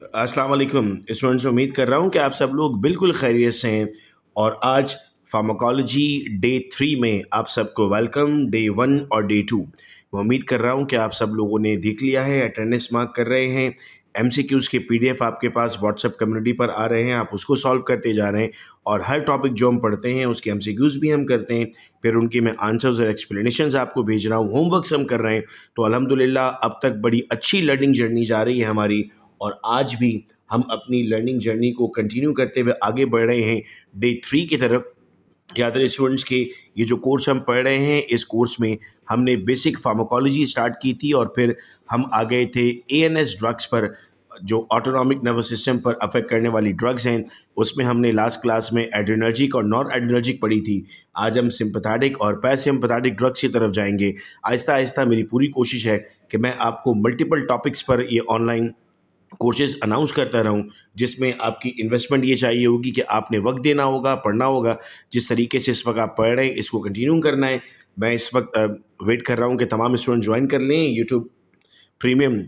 अस्सलाम वालेकुम स्टूडेंट्स। उम्मीद कर रहा हूँ कि आप सब लोग बिल्कुल खैरियत से हैं। और आज फार्माकोलॉजी डे 3 में आप सबको वेलकम, डे 1 और डे 2। मैं उम्मीद कर रहा हूँ कि आप सब लोगों ने देख लिया है, अटेंडेंस मार्क कर रहे हैं, एमसीक्यूज़ के पीडीएफ आपके पास व्हाट्सएप कम्युनिटी पर आ रहे हैं, आप उसको सॉल्व करते जा रहे हैं। और हर टॉपिक जो हम पढ़ते हैं उसके एमसीक्यूज़ भी हम करते हैं, फिर उनकी मैं आंसर्स और एक्सप्लेनेशंस आपको भेज रहा हूँ, होमवर्क्स हम कर रहे हैं। तो अल्हम्दुलिल्लाह अब तक बड़ी अच्छी लर्निंग जर्नी जा रही है हमारी। और आज भी हम अपनी लर्निंग जर्नी को कंटिन्यू करते हुए आगे बढ़ रहे हैं डे 3 की तरफ। याद रहे स्टूडेंट्स के, ये जो कोर्स हम पढ़ रहे हैं, इस कोर्स में हमने बेसिक फार्माकोलॉजी स्टार्ट की थी और फिर हम आ गए थे एएनएस ड्रग्स पर, जो ऑटोनॉमिक नर्वस सिस्टम पर अफेक्ट करने वाली ड्रग्स हैं। उसमें हमने लास्ट क्लास में एड्रेनर्जिक और नॉन एड्रेनर्जिक पढ़ी थी। आज हम सिंपैथेटिक और पैरासिम्पैथेटिक ड्रग्स की तरफ जाएंगे। आहिस्ता आहिस्ता मेरी पूरी कोशिश है कि मैं आपको मल्टीपल टॉपिक्स पर ये ऑनलाइन कोर्सेज अनाउंस करता रहूं, जिसमें आपकी इन्वेस्टमेंट ये चाहिए होगी कि आपने वक्त देना होगा, पढ़ना होगा। जिस तरीके से इस वक्त आप पढ़ रहे हैं इसको कंटिन्यू करना है। मैं इस वक्त वेट कर रहा हूं कि तमाम स्टूडेंट ज्वाइन कर लें। यूट्यूब प्रीमियम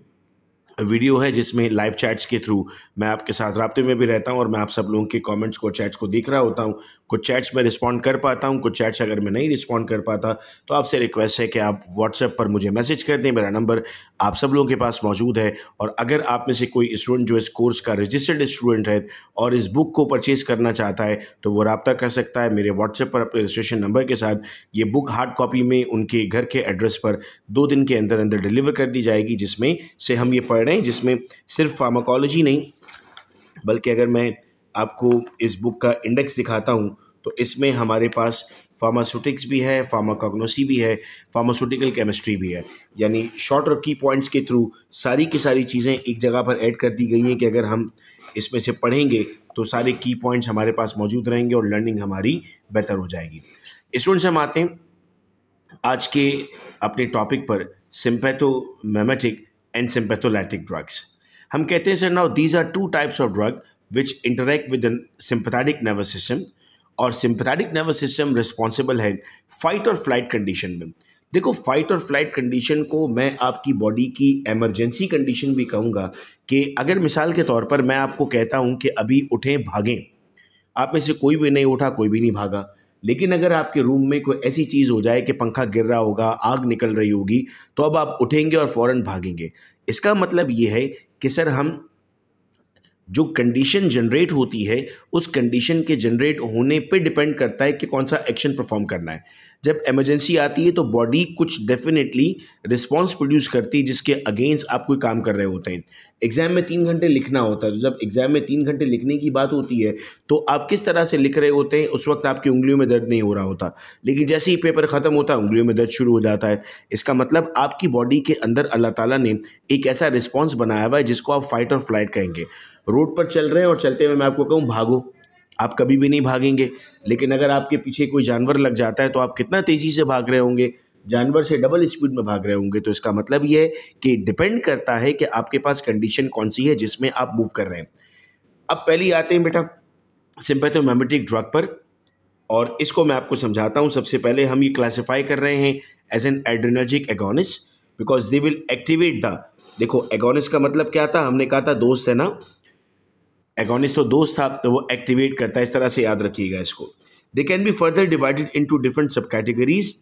वीडियो है जिसमें लाइव चैट्स के थ्रू मैं आपके साथ राब्ते में भी रहता हूं और मैं आप सब लोगों के कमेंट्स को, चैट्स को देख रहा होता हूं। कुछ चैट्स में रिस्पॉन्ड कर पाता हूं, कुछ चैट्स अगर मैं नहीं रिस्पॉन्ड कर पाता तो आपसे रिक्वेस्ट है कि आप व्हाट्सएप पर मुझे मैसेज कर दें। मेरा नंबर आप सब लोगों के पास मौजूद है। और अगर आप में से कोई स्टूडेंट जो इस कोर्स का रजिस्टर्ड स्टूडेंट है और इस बुक को परचेज़ करना चाहता है तो वो रब्ता कर सकता है मेरे व्हाट्सएप पर अपने रजिस्ट्रेशन नंबर के साथ। ये बुक हार्ड कॉपी में उनके घर के एड्रेस पर 2 दिन के अंदर अंदर डिलीवर कर दी जाएगी, जिसमें से हम ये पढ़ रहे हैं, जिसमें सिर्फ फार्माकोलॉजी नहीं बल्कि अगर मैं आपको इस बुक का इंडेक्स दिखाता हूँ तो इसमें हमारे पास फार्मास्यूटिक्स भी है, फार्माकोग्नोसी भी है, फार्मास्यूटिकल केमिस्ट्री भी है। यानी शॉर्ट और की पॉइंट्स के थ्रू सारी की सारी चीज़ें एक जगह पर ऐड कर दी गई हैं कि अगर हम इसमें से पढ़ेंगे तो सारे की पॉइंट्स हमारे पास मौजूद रहेंगे और लर्निंग हमारी बेहतर हो जाएगी। स्टूडेंट्स, हम आते हैं आज के अपने टॉपिक पर, सिंपैथोमिमेटिक एंड सिंपैथोलैटिक ड्रग्स। हम कहते हैं sir, now these are two types of drug which interact with sympathetic nervous system. और सिंपैथेटिक नर्वस सिस्टम रिस्पॉन्सिबल है फाइट और फ्लाइट कंडीशन में। देखो, फाइट और फ्लाइट कंडीशन को मैं आपकी बॉडी की इमरजेंसी कंडीशन भी कहूँगा। कि अगर मिसाल के तौर पर मैं आपको कहता हूँ कि अभी उठें भागें, आप में से कोई भी नहीं उठा, कोई भी नहीं भागा। लेकिन अगर आपके रूम में कोई ऐसी चीज़ हो जाए कि पंखा गिर रहा होगा, आग निकल रही होगी, तो अब आप उठेंगे और फ़ौरन भागेंगे। इसका मतलब ये है कि सर, हम जो कंडीशन जनरेट होती है उस कंडीशन के जनरेट होने पे डिपेंड करता है कि कौन सा एक्शन परफॉर्म करना है। जब इमरजेंसी आती है तो बॉडी कुछ डेफिनेटली रिस्पॉन्स प्रोड्यूस करती है जिसके अगेंस्ट आप कोई काम कर रहे होते हैं। एग्जाम में 3 घंटे लिखना होता है, तो जब एग्जाम में 3 घंटे लिखने की बात होती है तो आप किस तरह से लिख रहे होते हैं, उस वक्त आपकी उंगलियों में दर्द नहीं हो रहा होता। लेकिन जैसे ही पेपर ख़त्म होता है उंगलियों में दर्द शुरू हो जाता है। इसका मतलब आपकी बॉडी के अंदर अल्लाह ताला ने एक ऐसा रिस्पॉन्स बनाया हुआ है जिसको आप फाइट और फ्लाइट कहेंगे। रोड पर चल रहे हैं और चलते हुए मैं आपको कहूँ भागो, आप कभी भी नहीं भागेंगे। लेकिन अगर आपके पीछे कोई जानवर लग जाता है तो आप कितना तेज़ी से भाग रहे होंगे, जानवर से डबल स्पीड में भाग रहे होंगे। तो इसका मतलब ये है कि डिपेंड करता है कि आपके पास कंडीशन कौन सी है जिसमें आप मूव कर रहे हैं। अब पहले आते हैं बेटा सिंपैथोमिमेटिक ड्रग पर, और इसको मैं आपको समझाता हूँ। सबसे पहले हम ये क्लासिफाई कर रहे हैं as an adrenergic agonist because they will activate the, देखो एगोनिस्ट का मतलब क्या था, हमने कहा था दोस्त है ना, एगोनिस्ट तो दोस्त था, तो वो एक्टिवेट करता है, इस तरह से याद रखिएगा इसको। They can be further divided into different सब कैटेगरीज,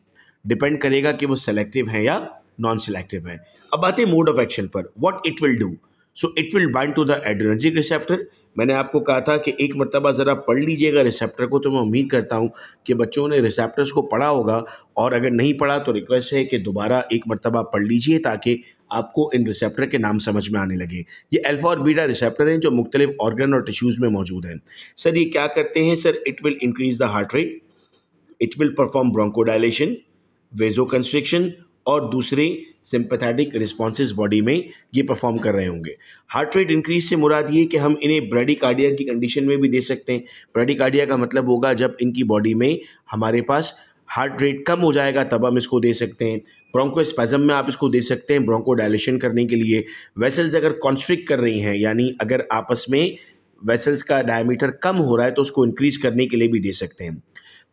डिपेंड करेगा कि वो सेलेक्टिव है या नॉन सेलेक्टिव है। अब आते हैं मोड ऑफ एक्शन पर, what it will do. So it will bind to the adrenergic receptor. मैंने आपको कहा था कि एक मरतबा ज़रा पढ़ लीजिएगा रिसेप्टर को, तो मैं उम्मीद करता हूँ कि बच्चों ने रिसेप्टर्स को पढ़ा होगा। और अगर नहीं पढ़ा तो रिक्वेस्ट है कि दोबारा एक मरतबा पढ़ लीजिए ताकि आपको इन रिसेप्टर के नाम समझ में आने लगे। ये अल्फा और बीटा रिसेप्टर हैं जो मुख्तलिफ ऑर्गन और टिश्यूज़ में मौजूद हैं। सर ये क्या करते हैं? Sir it will increase the heart rate, it will perform bronchodilation, vasoconstriction और दूसरे सिंपैथेटिक रिस्पॉन्सेज बॉडी में ये परफॉर्म कर रहे होंगे। हार्ट रेट इंक्रीज से मुराद ये कि हम इन्हें ब्रेडिकार्डिया की कंडीशन में भी दे सकते हैं। ब्रेडिकार्डिया का मतलब होगा जब इनकी बॉडी में हमारे पास हार्ट रेट कम हो जाएगा तब हम इसको दे सकते हैं। ब्रोंकोस्पैज्म में आप इसको दे सकते हैं ब्रोंकोडायलेशन करने के लिए। वेसल्स अगर कॉन्स्ट्रिक्ट कर रही हैं, यानी अगर आपस में वेसल्स का डायमीटर कम हो रहा है तो उसको इंक्रीज करने के लिए भी दे सकते हैं।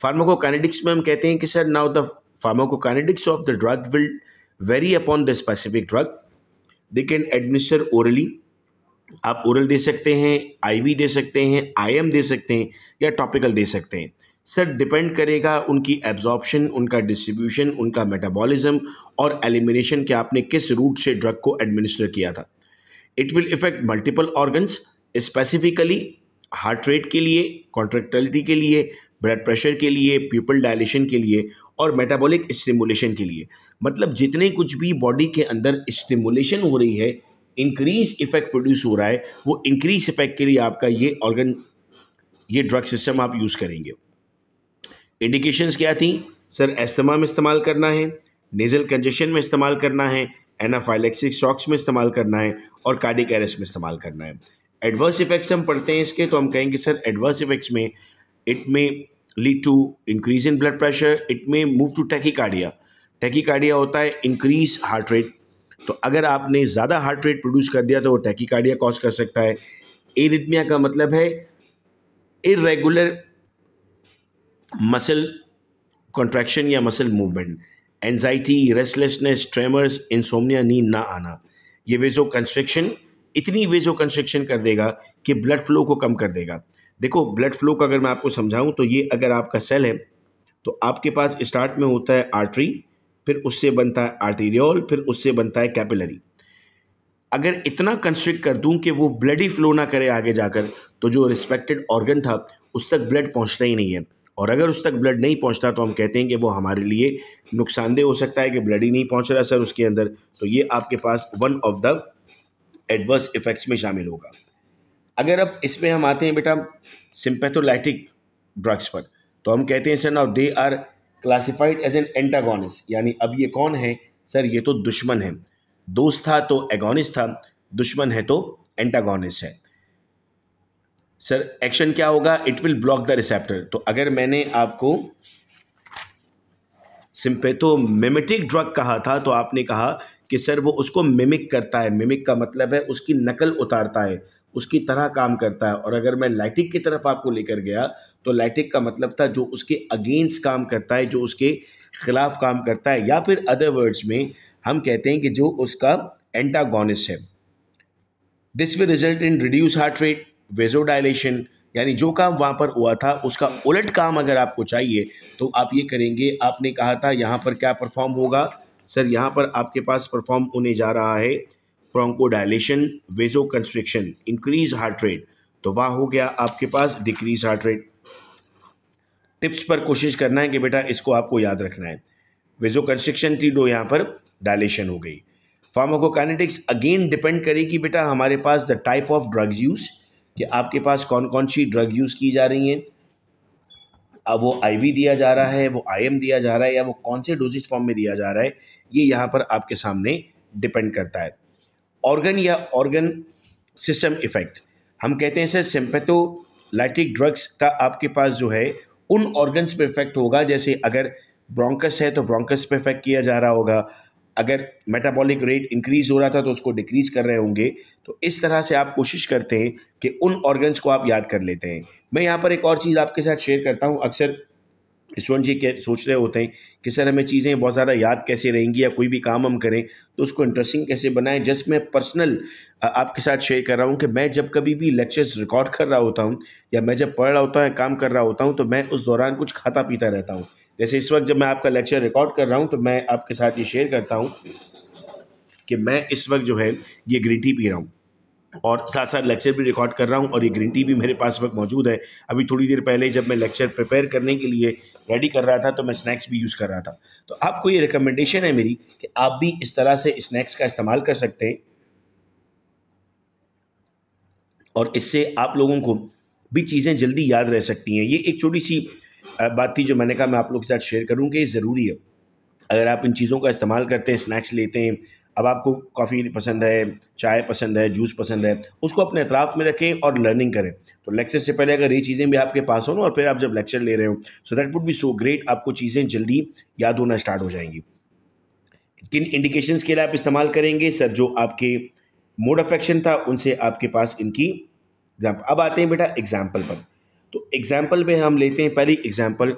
फार्माकोकाइनेटिक्स में हम कहते हैं कि sir now the pharmacokinetics of the drug will vary upon the specific drug. They can administer orally, आप ओरल दे सकते हैं, आईवी दे सकते हैं, आईएम दे सकते हैं या टॉपिकल दे सकते हैं। सर डिपेंड करेगा उनकी एब्जॉर्प्शन, उनका डिस्ट्रीब्यूशन, उनका मेटाबॉलिज्म और एलिमिनेशन कि आपने किस रूट से ड्रग को एडमिनिस्टर किया था। It will effect multiple organs, specifically heart rate के लिए, कॉन्ट्रैक्टिलिटी के लिए, ब्लड प्रेशर के लिए, प्यूपल डायलेशन के लिए और मेटाबॉलिक स्टिमुलेशन के लिए। मतलब जितने कुछ भी बॉडी के अंदर स्टिमुलेशन हो रही है, इंक्रीज इफेक्ट प्रोड्यूस हो रहा है, वो इंक्रीज इफेक्ट के लिए आपका ये ऑर्गन, ये ड्रग सिस्टम आप यूज़ करेंगे। इंडिकेशंस क्या थी सर? एस्थमा में इस्तेमाल करना है, नेजल कंजेशन में इस्तेमाल करना है, एनाफाइलेक्सिक शॉक्स में इस्तेमाल करना है और कार्डियक अरेस्ट में इस्तेमाल करना है। एडवर्स इफेक्ट्स हम पढ़ते हैं इसके, तो हम कहेंगे सर एडवर्स इफेक्ट्स में it may lead to increase in blood pressure, it may move to tachycardia. Tachycardia होता है इंक्रीज हार्ट रेट, तो अगर आपने ज़्यादा हार्ट रेट प्रोड्यूस कर दिया तो वो टैकीकार्डिया कॉज कर सकता है। एरिथमिया का मतलब है इरेगुलर मसल कॉन्ट्रैक्शन या muscle movement, anxiety, restlessness, tremors, insomnia, नींद ना आना। ये वेजो कंस्ट्रिक्शन, इतनी वेजो कंस्ट्रिक्शन कर देगा कि ब्लड फ्लो को कम कर देगा। देखो ब्लड फ्लो का अगर मैं आपको समझाऊं तो ये अगर आपका सेल है तो आपके पास स्टार्ट में होता है आर्टरी, फिर उससे बनता है आर्टीरियोल, फिर उससे बनता है कैपिलरी। अगर इतना कंस्ट्रिक्ट कर दूं कि वो ब्लड ही फ्लो ना करे आगे जाकर, तो जो रिस्पेक्टेड ऑर्गन था उस तक ब्लड पहुंचता ही नहीं है। और अगर उस तक ब्लड नहीं पहुंचता तो हम कहते हैं कि वो हमारे लिए नुकसानदेह हो सकता है कि ब्लड ही नहीं पहुंच रहा सर उसके अंदर। तो ये आपके पास one of the adverse effects में शामिल होगा। अगर अब इसमें हम आते हैं बेटा सिंपैथोलाइटिक ड्रग्स पर, तो हम कहते हैं sir now they are classified as an antagonist. यानी अब ये कौन है सर? ये तो दुश्मन है। दोस्त था तो एगोनिस्ट था, दुश्मन है तो एंटागोनिस्ट है। सर एक्शन क्या होगा? It will block the receptor. तो अगर मैंने आपको सिंपैथोमिमेटिक ड्रग कहा था तो आपने कहा कि सर वो उसको मिमिक करता है। मिमिक का मतलब है उसकी नकल उतारता है, उसकी तरह काम करता है। और अगर मैं लाइटिक की तरफ आपको लेकर गया तो लाइटिक का मतलब था जो उसके अगेंस्ट काम करता है, जो उसके खिलाफ काम करता है, या फिर अदर वर्ड्स में हम कहते हैं कि जो उसका एंटागोनिस्ट है। This will result in reduce heart rate, vasodilation. यानी जो काम वहाँ पर हुआ था उसका उलट काम अगर आपको चाहिए तो आप ये करेंगे। आपने कहा था यहाँ पर क्या परफॉर्म होगा सर? यहाँ पर आपके पास परफॉर्म होने जा रहा है bronchodilation, vasoconstriction, increase heart rate. तो वहाँ हो गया आपके पास डिक्रीज हार्ट रेट। टिप्स पर कोशिश करना है कि बेटा इसको आपको याद रखना है। वेजो कंस्ट्रिक्शन थी, दो यहाँ पर डायलेशन हो गई। फार्माकोकाइनेटिक्स अगेन डिपेंड करेगी बेटा हमारे पास the type of drugs use, कि आपके पास कौन कौन सी ड्रग यूज़ की जा रही हैं। अब वो आईवी दिया जा रहा है, वो आईएम दिया जा रहा है, या वो कौन से डोजेज फॉर्म में दिया जा रहा है, ये यहाँ पर आपके सामने डिपेंड करता है। ऑर्गन या ऑर्गन सिस्टम इफेक्ट, हम कहते हैं सर सिंपैथोलाइटिक ड्रग्स का आपके पास जो है उन ऑर्गन्स पे इफेक्ट होगा, जैसे अगर ब्रोंकस है तो ब्रोंकस पे इफेक्ट किया जा रहा होगा, अगर मेटाबॉलिक रेट इंक्रीज हो रहा था तो उसको डिक्रीज कर रहे होंगे। तो इस तरह से आप कोशिश करते हैं कि उन ऑर्गन्स को आप याद कर लेते हैं। मैं यहाँ पर एक और चीज़ आपके साथ शेयर करता हूँ। अक्सर स्टूडेंट जी सोच रहे होते हैं कि सर हमें चीज़ें बहुत ज़्यादा याद कैसे रहेंगी, या कोई भी काम हम करें तो उसको इंटरेस्टिंग कैसे बनाएं। जस्ट मैं पर्सनल आपके साथ शेयर कर रहा हूँ कि मैं जब कभी भी लेक्चर्स रिकॉर्ड कर रहा होता हूँ या मैं जब पढ़ रहा होता हूँ या काम कर रहा होता हूँ तो मैं उस दौरान कुछ खाता पीता रहता हूँ। जैसे इस वक्त जब मैं आपका लेक्चर रिकॉर्ड कर रहा हूँ तो मैं आपके साथ ये शेयर करता हूँ कि मैं इस वक्त जो है ये ग्रीन टी पी रहा हूँ और साथ साथ लेक्चर भी रिकॉर्ड कर रहा हूँ, और ये ग्रीन टी भी मेरे पास वक्त मौजूद है। अभी थोड़ी देर पहले जब मैं लेक्चर प्रिपेयर करने के लिए रेडी कर रहा था तो मैं स्नैक्स भी यूज़ कर रहा था। तो आपको ये रिकमेंडेशन है मेरी कि आप भी इस तरह से स्नैक्स का इस्तेमाल कर सकते हैं, और इससे आप लोगों को भी चीज़ें जल्दी याद रह सकती हैं। ये एक छोटी सी बात थी जो मैंने कहा मैं आप लोगों के साथ शेयर करूँ कि ये ज़रूरी है। अगर आप इन चीज़ों का इस्तेमाल करते हैं, स्नैक्स लेते हैं, अब आपको कॉफ़ी पसंद है, चाय पसंद है, जूस पसंद है, उसको अपने अतराफ़ में रखें और लर्निंग करें। तो लेक्चर से पहले अगर ये चीज़ें भी आपके पास हो ना, और फिर आप जब लेक्चर ले रहे हो, so that would be so great, आपको चीज़ें जल्दी याद होना स्टार्ट हो जाएंगी। किन इंडिकेशंस के लिए आप इस्तेमाल करेंगे सर? जो आपके मोड ऑफ एक्शन था उनसे आपके पास इनकी एग्जाम्पल। अब आते हैं बेटा एग्जाम्पल पर। तो एग्जाम्पल में हम लेते हैं पहली एग्जाम्पल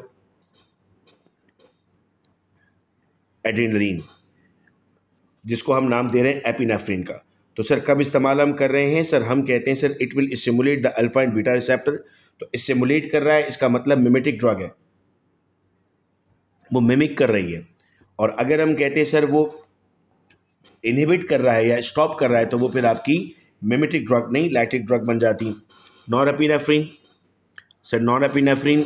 एड्रेनलिन, जिसको हम नाम दे रहे हैं एपिनेफ्रिन का। तो सर कब इस्तेमाल हम कर रहे हैं सर? हम कहते हैं sir it will stimulate the alpha and beta receptor. तो स्टिमुलेट कर रहा है, इसका मतलब मिमेटिक ड्रग है, वो मिमिक कर रही है। और अगर हम कहते हैं सर वो इनहिबिट कर रहा है या स्टॉप कर रहा है, तो वो फिर आपकी मिमेटिक ड्रग नहीं, लैक्टिक ड्रग बन जाती। Norepinephrine sir, norepinephrine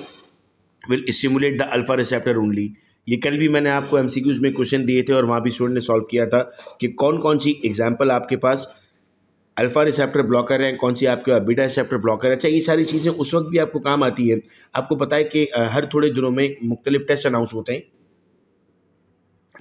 will stimulate the alpha receptor only. ये कल भी मैंने आपको एमसीक्यूज में क्वेश्चन दिए थे और वहाँ भी स्टूडेंट ने सॉल्व किया था कि कौन कौन सी एग्जाम्पल आपके पास अल्फा रिसेप्टर ब्लॉकर है, कौन सी आपके पास बीटा रिसेप्टर ब्लॉकर है। अच्छा, ये सारी चीज़ें उस वक्त भी आपको काम आती है। आपको पता है कि हर थोड़े दिनों में मुख्तलिफ टेस्ट अनाउंस होते हैं।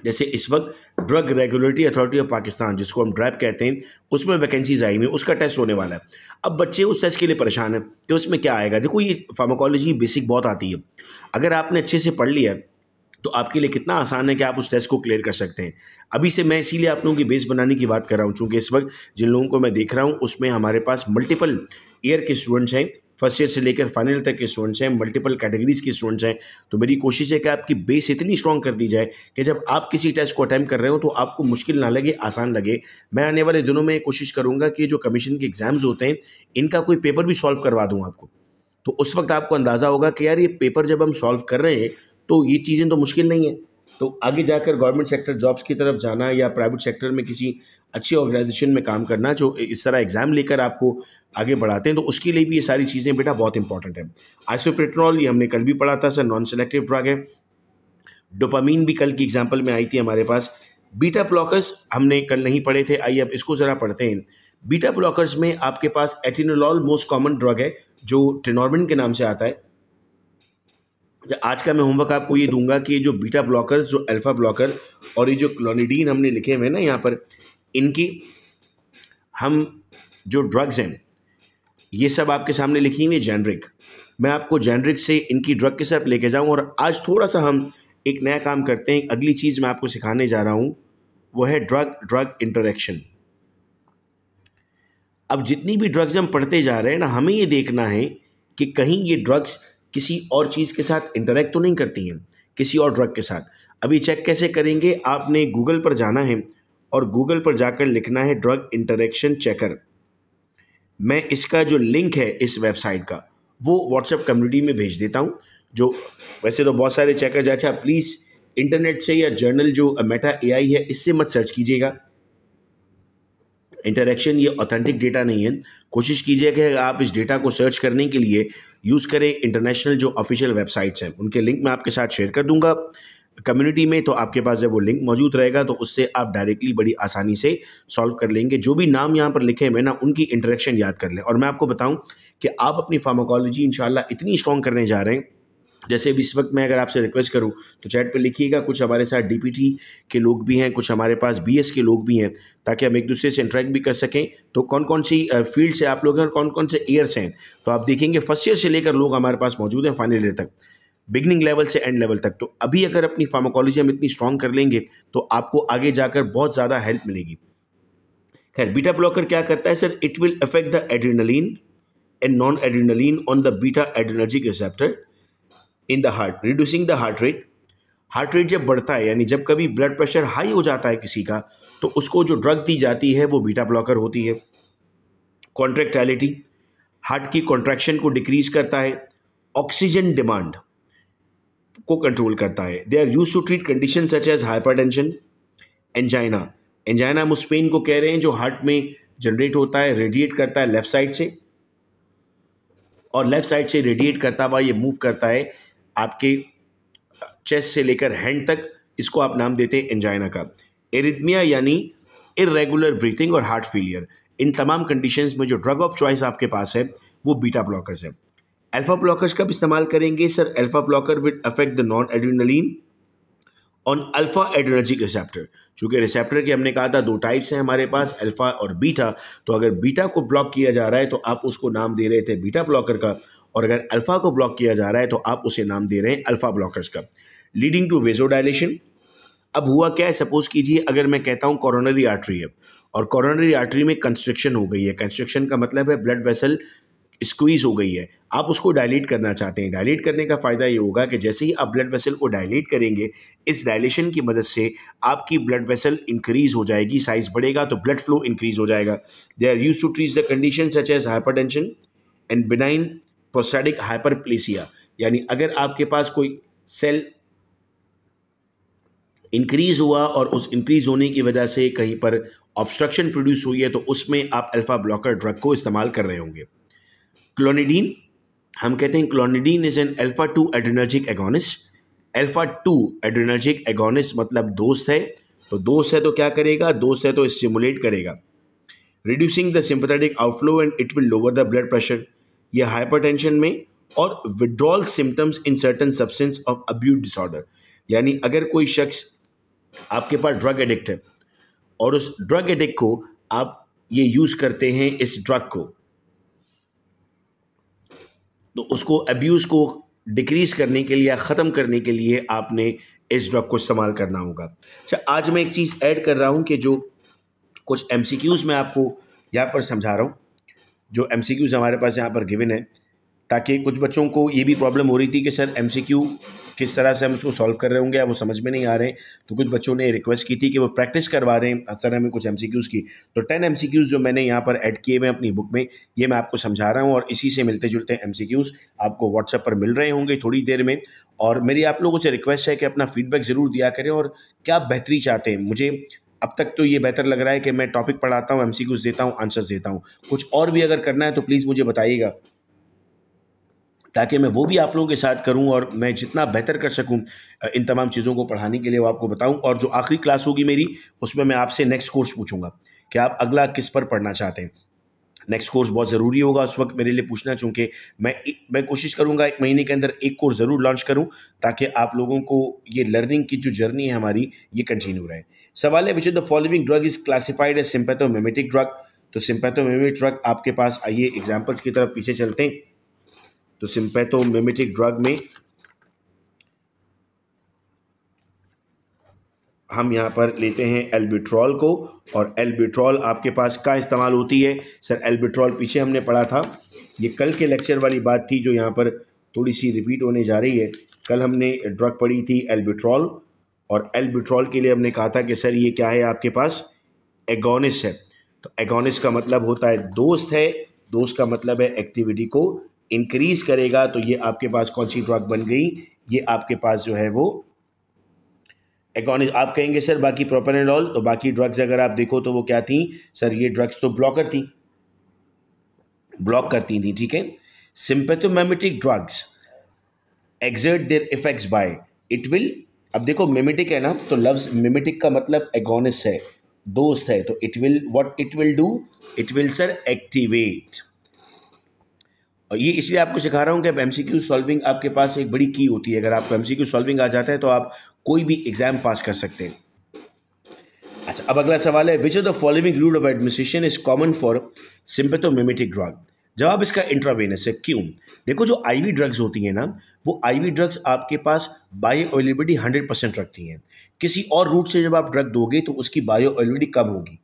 जैसे इस वक्त drug regulatory authority of Pakistan, जिसको हम ड्रैप कहते हैं, उसमें वैकेंसीज आई हुई, उसका टेस्ट होने वाला है। अब बच्चे उस टेस्ट के लिए परेशान हैं कि उसमें क्या आएगा। देखो, ये फार्माकोलॉजी बेसिक बहुत आती है, अगर आपने अच्छे से पढ़ लिया तो आपके लिए कितना आसान है कि आप उस टेस्ट को क्लियर कर सकते हैं। अभी से मैं इसीलिए आप लोगों की बेस बनाने की बात कर रहा हूँ, चूँकि इस वक्त जिन लोगों को मैं देख रहा हूँ उसमें हमारे पास मल्टीपल ईयर के स्टूडेंट्स हैं, फर्स्ट ईयर से लेकर फाइनल तक के स्टूडेंट्स हैं, मल्टीपल कैटेगरीज के स्टूडेंट्स हैं। तो मेरी कोशिश है कि आपकी बेस इतनी स्ट्रॉन्ग कर दी जाए कि जब आप किसी टेस्ट को अटैम्प्ट कर रहे हो तो आपको मुश्किल ना लगे, आसान लगे। मैं आने वाले दिनों में कोशिश करूँगा कि जो कमीशन के एग्जाम्स होते हैं इनका कोई पेपर भी सॉल्व करवा दूँ आपको, तो उस वक्त आपको अंदाज़ा होगा कि यार ये पेपर जब हम सॉल्व कर रहे हैं तो ये चीज़ें तो मुश्किल नहीं है। तो आगे जाकर गवर्नमेंट सेक्टर जॉब्स की तरफ जाना या प्राइवेट सेक्टर में किसी अच्छी ऑर्गेनाइजेशन में काम करना जो इस तरह एग्जाम लेकर आपको आगे बढ़ाते हैं, तो उसके लिए भी ये सारी चीज़ें बेटा बहुत इंपॉर्टेंट है। आइसोप्रेट्रोल, ये हमने कल भी पढ़ा था सर, नॉन सेलेक्टिव ड्रग है। डोपामीन भी कल की एग्जाम्पल में आई थी हमारे पास। बीटा ब्लॉकर्स हमने कल नहीं पढ़े थे, आइए अब इसको ज़रा पढ़ते हैं। बीटा ब्लॉकर्स में आपके पास एटिनोलॉल मोस्ट कॉमन ड्रग है जो ट्रिनॉर्बिन के नाम से आता है। आज का मैं होमवर्क आपको ये दूंगा कि जो बीटा ब्लॉकर्स, जो अल्फा ब्लॉकर और ये जो क्लोनिडीन हमने लिखे हुए हैं ना यहाँ पर, इनकी हम जो ड्रग्स हैं ये सब आपके सामने लिखी हुई है जेनरिक। मैं आपको जेनरिक से इनकी ड्रग के साथ लेके जाऊँ और आज थोड़ा सा हम एक नया काम करते हैं। अगली चीज़ मैं आपको सिखाने जा रहा हूँ वो है ड्रग ड्रग इंटरेक्शन। अब जितनी भी ड्रग्स हम पढ़ते जा रहे हैं ना, हमें ये देखना है कि कहीं ये ड्रग्स किसी और चीज़ के साथ इंटरेक्ट तो नहीं करती हैं, किसी और ड्रग के साथ। अभी चेक कैसे करेंगे, आपने गूगल पर जाना है और गूगल पर जाकर लिखना है ड्रग इंटरेक्शन चेकर। मैं इसका जो लिंक है इस वेबसाइट का वो व्हाट्सएप कम्युनिटी में भेज देता हूँ। जो वैसे तो बहुत सारे चेकर्स, अच्छा प्लीज़ इंटरनेट से या जर्नल जो मेटा एआई है इससे मत सर्च कीजिएगा। इंटरेक्शन ये ऑथेंटिक डेटा नहीं है। कोशिश कीजिए कि आप इस डेटा को सर्च करने के लिए यूज़ करें इंटरनेशनल जो ऑफिशियल वेबसाइट्स हैं, उनके लिंक मैं आपके साथ शेयर कर दूंगा कम्युनिटी में। तो आपके पास जब वो लिंक मौजूद रहेगा तो उससे आप डायरेक्टली बड़ी आसानी से सॉल्व कर लेंगे। जो भी नाम यहाँ पर लिखे हुए ना उनकी इंटरेक्शन याद कर लें। और मैं आपको बताऊँ कि आप अपनी फार्माकोलॉजी इंशाल्लाह इतनी स्ट्रॉन्ग करने जा रहे हैं, जैसे इस वक्त मैं अगर आपसे रिक्वेस्ट करूं तो चैट पे लिखिएगा। कुछ हमारे साथ डीपीटी के लोग भी हैं, कुछ हमारे पास बीएस के लोग भी हैं, ताकि हम एक दूसरे से इंटरेक्ट भी कर सकें। तो कौन कौन सी फील्ड से आप लोग हैं और कौन कौन से ईयर्स हैं, तो आप देखेंगे फर्स्ट ईयर से लेकर लोग हमारे पास मौजूद हैं फाइनल ईयर तक, बिगनिंग लेवल से एंड लेवल तक। तो अभी अगर अपनी फार्माकोलॉजी हम इतनी स्ट्रॉन्ग कर लेंगे तो आपको आगे जाकर बहुत ज़्यादा हेल्प मिलेगी। खैर, बीटा ब्लॉकर क्या करता है sir? It will affect the adrenaline and non adrenaline on the beta adrenergic receptor in the heart, reducing the heart rate. Heart rate जब बढ़ता है, यानी जब कभी ब्लड प्रेशर हाई हो जाता है किसी का, तो उसको जो ड्रग दी जाती है वो बीटा ब्लॉकर होती है। कॉन्ट्रैक्टाइलिटी, हार्ट की कॉन्ट्रैक्शन को डिक्रीज करता है। ऑक्सीजन डिमांड को कंट्रोल करता है। They are use to treat condition such as hypertension, angina. Angina हम उस पेन को कह रहे हैं जो हार्ट में जनरेट होता है, रेडिएट करता है लेफ्ट साइड से, और लेफ्ट साइड से रेडिएट करता हुआ ये मूव करता है आपके चेस्ट से लेकर हैंड तक। इसको आप नाम देते हैं एंजाइना का। एरिथमिया यानी इरेगुलर ब्रीथिंग और हार्ट फेलियर, इन तमाम कंडीशंस में जो ड्रग ऑफ चॉइस आपके पास है वो बीटा ब्लॉकर्स है। अल्फा ब्लॉकर्स कब इस्तेमाल करेंगे sir? Alpha blocker will affect the non adrenaline on alpha adrenergic receptor. चूंकि रिसेप्टर के हमने कहा था दो टाइप्स हैं हमारे पास, अल्फा और बीटा। तो अगर बीटा को ब्लॉक किया जा रहा है तो आप उसको नाम दे रहे थे बीटा ब्लॉकर का, और अगर अल्फा को ब्लॉक किया जा रहा है तो आप उसे नाम दे रहे हैं अल्फा ब्लॉकर्स का। Leading to vasodilation. अब हुआ क्या है, सपोज कीजिए अगर मैं कहता हूँ कोरोनरी आर्टरी है और कोरोनरी आर्टरी में कंस्ट्रिक्शन हो गई है। कंस्ट्रिक्शन का मतलब है ब्लड वेसल स्क्वीज हो गई है, आप उसको डायलेट करना चाहते हैं। डायलेट करने का फ़ायदा ये होगा कि जैसे ही आप ब्लड वेसल को डायलेट करेंगे, इस डायलेशन की मदद से आपकी ब्लड वेसल इंक्रीज हो जाएगी, साइज बढ़ेगा तो ब्लड फ्लो इंक्रीज हो जाएगा। They are use to treat the condition such as hypertension and benign prostatic hyperplasia. यानी अगर आपके पास कोई सेल इंक्रीज हुआ और उस इंक्रीज होने की वजह से कहीं पर ऑब्स्ट्रक्शन प्रोड्यूस हुई है, तो उसमें आप अल्फा ब्लॉकर ड्रग को इस्तेमाल कर रहे होंगे। क्लोनिडीन, हम कहते हैं clonidine is an alpha 2 adrenergic agonist. Alpha 2 adrenergic agonist मतलब दोस्त है, तो दोस्त है तो क्या करेगा, दोस्त है तो स्टिमुलेट करेगा, reducing the sympathetic outflow and it will lower the blood pressure. यह हाइपरटेंशन में और withdrawal symptoms in certain substance of abuse disorder. यानी अगर कोई शख्स आपके पास ड्रग एडिक्ट है और उस ड्रग एडिक्ट को आप ये यूज करते हैं इस ड्रग को, तो उसको अब्यूज को डिक्रीज करने के लिए या ख़त्म करने के लिए आपने इस ड्रग को इस्तेमाल करना होगा। अच्छा, आज मैं एक चीज़ ऐड कर रहा हूं कि जो कुछ एमसीक्यूज़ मैं आपको यहाँ पर समझा रहा हूँ, जो एमसीक्यूज़ हमारे पास यहाँ पर गिवन है, ताकि कुछ बच्चों को ये भी प्रॉब्लम हो रही थी कि सर एमसीक्यू किस तरह से हम उसको सॉल्व कर रहे होंगे या वो समझ में नहीं आ रहे हैं। तो कुछ बच्चों ने रिक्वेस्ट की थी कि वो प्रैक्टिस करवा रहे हैं सर हमें कुछ एमसीक्यूज़ की। तो 10 एमसीक्यूज़ जो मैंने यहाँ पर ऐड किए हुए हैं अपनी बुक में, ये मैं आपको समझा रहा हूँ और इसी से मिलते जुलते एमसीक्यूज़ आपको व्हाट्सएप पर मिल रहे होंगे थोड़ी देर में। और मेरी आप लोगों से रिक्वेस्ट है कि अपना फीडबैक ज़रूर दिया करें और क्या बेहतरी चाहते हैं। मुझे अब तक तो ये बेहतर लग रहा है कि मैं टॉपिक पढ़ाता हूँ, एमसीक्यूज़ देता हूँ, आंसर्स देता हूँ। कुछ और भी अगर करना है तो प्लीज़ मुझे बताइएगा, ताकि मैं वो भी आप लोगों के साथ करूं और मैं जितना बेहतर कर सकूं इन तमाम चीज़ों को पढ़ाने के लिए वो आपको बताऊं। और जो आखिरी क्लास होगी मेरी, उसमें मैं आपसे नेक्स्ट कोर्स पूछूंगा कि आप अगला किस पर पढ़ना चाहते हैं। नेक्स्ट कोर्स बहुत ज़रूरी होगा उस वक्त मेरे लिए पूछना, चूँकि मैं कोशिश करूँगा 1 महीने के अंदर एक कोर्स ज़रूर लॉन्च करूँ, ताकि आप लोगों को ये लर्निंग की जो जर्नी है हमारी, ये कंटिन्यू रहे। सवाल है, which of the following drug is classified as sympathomimetic drug. तो सिम्पैथोमिमेटिक ड्रग आपके पास, आइए एग्जाम्पल्स की तरफ पीछे चलते हैं। तो सिम्पैथोमिमेटिक ड्रग में हम यहाँ पर लेते हैं एल्बिट्रॉल को, और एल्बिट्रॉल आपके पास का इस्तेमाल होती है। सर एल्बिट्रॉल पीछे हमने पढ़ा था, ये कल के लेक्चर वाली बात थी जो यहाँ पर थोड़ी सी रिपीट होने जा रही है। कल हमने ड्रग पढ़ी थी एल्बिट्रॉल, और एल्बिट्रॉल के लिए हमने कहा था कि सर ये क्या है, आपके पास एगोनिस्ट है। तो एगोनिस्ट का मतलब होता है दोस्त है, दोस्त का मतलब है एक्टिविटी को इंक्रीज करेगा। तो ये आपके पास कौन सी ड्रग बन गई, ये आपके पास जो है वो एगोनिस्ट। आप कहेंगे सर बाकी प्रोपेनोल, तो बाकी ड्रग्स अगर आप देखो तो वो क्या थी सर, ये ड्रग्स तो ब्लॉकर थी, ब्लॉक करती थी, ठीक है। Sympathomimetic drugs exert their effects by it will, अब देखो मिमेटिक है ना, तो लफ्ज मिमेटिक का मतलब एगोनिस्ट है, दोस्त है, तो it will, what it will do, it will sir activate. और ये इसलिए आपको सिखा रहा हूँ कि एमसीक्यू सॉल्विंग आपके पास एक बड़ी की होती है। अगर आपको एमसीक्यू सॉल्विंग आ जाता है तो आप कोई भी एग्जाम पास कर सकते हैं। अच्छा, अब अगला सवाल है, which of the following route of administration is common for sympathomimetic drug. जवाब इसका इंट्रावेनस है। क्यों? देखो जो आईवी ड्रग्स होती हैं ना, वो आईवी ड्रग्स आपके पास बायो अवेलेबिलिटी 100% रखती हैं। किसी और रूट से जब आप ड्रग दोगे तो उसकी बायो अवेलेबिलिटी कम होगी,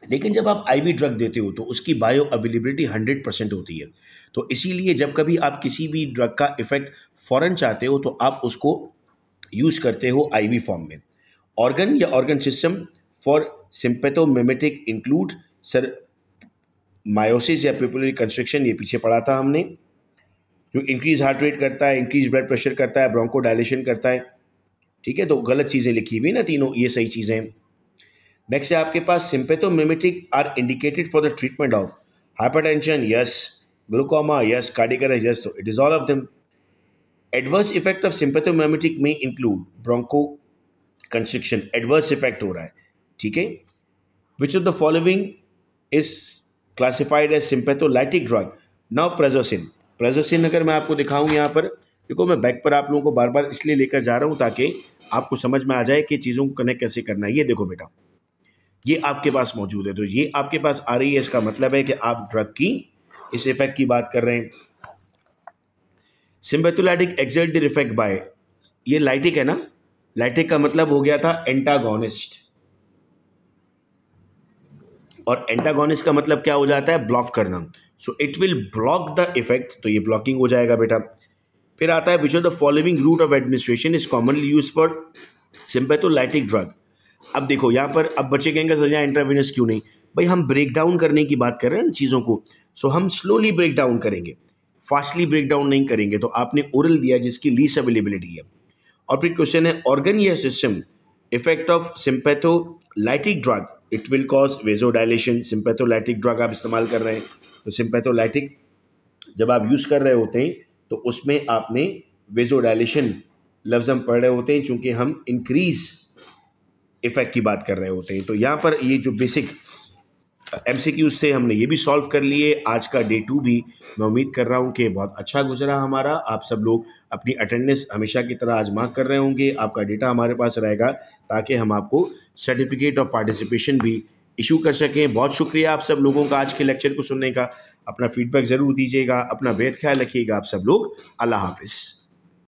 लेकिन जब आप आईवी ड्रग देते हो तो उसकी बायो अवेलेबिलिटी 100% होती है। तो इसीलिए जब कभी आप किसी भी ड्रग का इफेक्ट फौरन चाहते हो तो आप उसको यूज करते हो आईवी फॉर्म में। ऑर्गन या organ system for sympathomimetic include sir miosis या पिपुलरी कंस्ट्रक्शन, ये पीछे पढ़ा था हमने, जो इंक्रीज हार्ट रेट करता है, इंक्रीज ब्लड प्रेशर करता है, ब्रोंको डायलेशन करता है, ठीक है। तो गलत चीज़ें लिखी हुई ना तीनों, ये सही चीज़ें। नेक्स्ट है आपके पास, sympathomimetic are indicated for the treatment of hypertension, yes, glaucoma, yes, cardiac arrest, yes, तो it is all of them. Adverse effect of sympathomimetic में include bronchoconstriction, adverse effect हो रहा है, ठीक है। Which of the following is classified as sympatholytic drug. Now prazosin, prazosin अगर मैं आपको दिखाऊं यहाँ पर, देखो मैं बैक पर आप लोगों को बार बार इसलिए लेकर जा रहा हूँ ताकि आपको समझ में आ जाए कि चीज़ों को कनेक्ट कैसे करना है। ये देखो बेटा, ये आपके पास मौजूद है, तो ये आपके पास आ रही है, इसका मतलब है कि आप ड्रग की इस इफेक्ट की बात कर रहे हैं। सिम्पैथोलाइटिक एक्सर्ट देयर इफेक्ट बाय, ये लाइटिक है ना, लाइटिक का मतलब हो गया था एंटागोनिस्ट, और एंटागोनिस्ट का मतलब क्या हो जाता है? ब्लॉक करना। So it will block the effect, तो ये ब्लॉकिंग हो जाएगा बेटा। फिर आता है which of the following route of administration is commonly use for sympatholytic drug. अब देखो यहाँ पर, अब बच्चे कहेंगे सर यहाँ इंट्रावेनस क्यों नहीं? भाई हम ब्रेक डाउन करने की बात कर रहे हैं ना चीज़ों को, सो हम स्लोली ब्रेक डाउन करेंगे, फास्टली ब्रेक डाउन नहीं करेंगे। तो आपने ओरल दिया जिसकी लीस्ट अवेलेबिलिटी है। और फिर क्वेश्चन है ऑर्गन या system effect of sympatholytic drug, it will cause vasodilation. Sympatholytic drug आप इस्तेमाल कर रहे हैं, तो सिंपैथोलाइटिक जब आप यूज़ कर रहे होते हैं तो उसमें आपने वेजोडाइलेशन लफ्ज़ हम पढ़ रहे होते हैं, चूंकि हम इंक्रीज इफेक्ट की बात कर रहे होते हैं। तो यहाँ पर ये जो बेसिक एमसीक्यूज से हमने ये भी सॉल्व कर लिए। आज का डे 2 भी मैं उम्मीद कर रहा हूँ कि बहुत अच्छा गुजरा हमारा। आप सब लोग अपनी अटेंडेंस हमेशा की तरह आज मार्क कर रहे होंगे, आपका डेटा हमारे पास रहेगा ताकि हम आपको सर्टिफिकेट ऑफ पार्टिसिपेशन भी इशू कर सकें। बहुत शुक्रिया आप सब लोगों का आज के लेक्चर को सुनने का। अपना फीडबैक ज़रूर दीजिएगा, अपना बेहद ख्याल रखिएगा आप सब लोग। अल्लाह हाफिज़।